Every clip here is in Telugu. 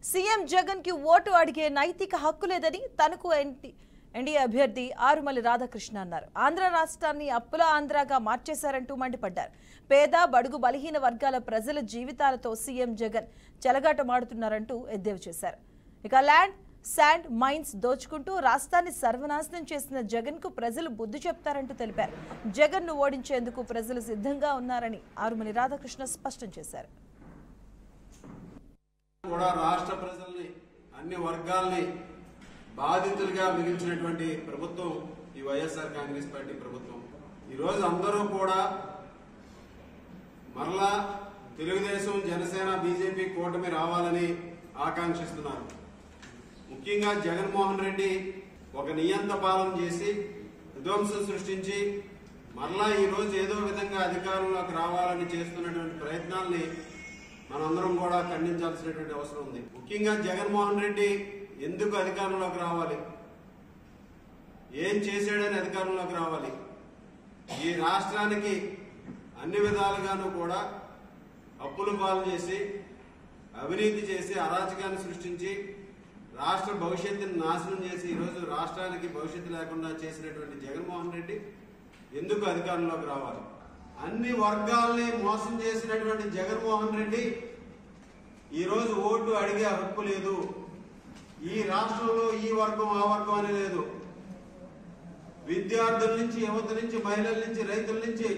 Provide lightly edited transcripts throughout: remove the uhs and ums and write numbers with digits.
సీఎం జగన్ కి ఓటు అడిగే నైతిక హక్కు లేదని తనకు ఎన్డీఏ అభ్యర్థి ఆరుమల్లి రాధాకృష్ణ అన్నారు. ఆంధ్ర రాష్ట్రాన్ని అప్పుల ఆంధ్రాగా మార్చేశారంటూ మండిపడ్డారు. పేద బడుగు బలహీన వర్గాల ప్రజల జీవితాలతో సీఎం జగన్ చెలగాటమాడుతున్నారంటూ ఎద్దేవా చేశారు. ఇక ల్యాండ్ శాండ్ మైన్స్ దోచుకుంటూ రాష్ట్రాన్ని సర్వనాశనం చేసిన జగన్ కు ప్రజలు బుద్ధి చెప్తారంటూ తెలిపారు. జగన్ ను ఓడించేందుకు ప్రజలు సిద్ధంగా ఉన్నారని ఆరుమల్లి రాధాకృష్ణ స్పష్టం చేశారు. కూడా రాష్ట్ర ప్రజల్ని అన్ని వర్గాల్ని బాధితులుగా మిగిల్చినటువంటి ప్రభుత్వం ఈ వైఎస్ఆర్ కాంగ్రెస్ పార్టీ ప్రభుత్వం. ఈరోజు అందరూ కూడా మరలా తెలుగుదేశం జనసేన బీజేపీ కూటమి రావాలని ఆకాంక్షిస్తున్నారు. ముఖ్యంగా జగన్మోహన్ రెడ్డి ఒక నియంత పాలన చేసి విధ్వంసం సృష్టించి మరలా ఈరోజు ఏదో విధంగా అధికారంలోకి రావాలని చేస్తున్నటువంటి ప్రయత్నాల్ని మనందరం కూడా ఖండించాల్సినటువంటి అవసరం ఉంది. ముఖ్యంగా జగన్మోహన్ రెడ్డి ఎందుకు అధికారంలోకి రావాలి, ఏం చేశాడని అధికారంలోకి రావాలి, ఈ రాష్ట్రానికి అన్ని విధాలుగాను కూడా అప్పులు పాలు చేసి అవినీతి చేసి అరాచకాన్ని సృష్టించి రాష్ట్ర భవిష్యత్తుని నాశనం చేసి ఈరోజు రాష్ట్రానికి భవిష్యత్తు లేకుండా చేసినటువంటి జగన్మోహన్ రెడ్డి ఎందుకు అధికారంలోకి రావాలి? అన్ని వర్గాల్ని మోసం చేసినటువంటి జగన్మోహన్ రెడ్డి ఈరోజు ఓటు అడిగే హక్కు లేదు. ఈ రాష్ట్రంలో ఈ వర్గం ఆ వర్గం అని లేదు. విద్యార్థుల నుంచి, యువత నుంచి, మహిళల నుంచి, రైతుల నుంచి,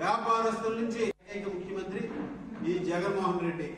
వ్యాపారస్తుల నుంచి ఏకైక ముఖ్యమంత్రి ఈ జగన్మోహన్ రెడ్డి.